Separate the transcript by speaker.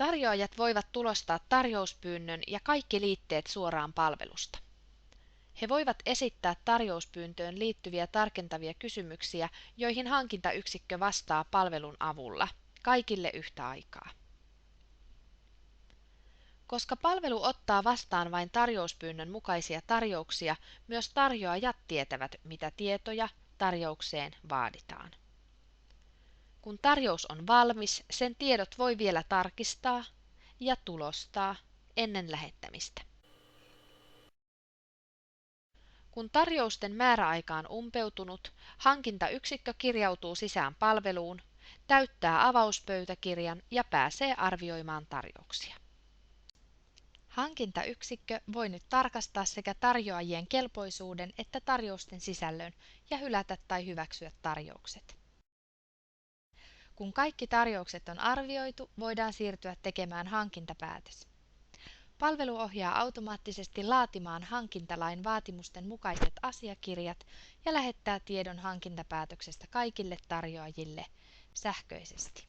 Speaker 1: Tarjoajat voivat tulostaa tarjouspyynnön ja kaikki liitteet suoraan palvelusta. He voivat esittää tarjouspyyntöön liittyviä tarkentavia kysymyksiä, joihin hankintayksikkö vastaa palvelun avulla, kaikille yhtä aikaa. Koska palvelu ottaa vastaan vain tarjouspyynnön mukaisia tarjouksia, myös tarjoajat tietävät, mitä tietoja tarjoukseen vaaditaan. Kun tarjous on valmis, sen tiedot voi vielä tarkistaa ja tulostaa ennen lähettämistä. Kun tarjousten määräaika on umpeutunut, hankintayksikkö kirjautuu sisään palveluun, täyttää avauspöytäkirjan ja pääsee arvioimaan tarjouksia. Hankintayksikkö voi nyt tarkastaa sekä tarjoajien kelpoisuuden että tarjousten sisällön ja hylätä tai hyväksyä tarjoukset. Kun kaikki tarjoukset on arvioitu, voidaan siirtyä tekemään hankintapäätös. Palvelu ohjaa automaattisesti laatimaan hankintalain vaatimusten mukaiset asiakirjat ja lähettää tiedon hankintapäätöksestä kaikille tarjoajille sähköisesti.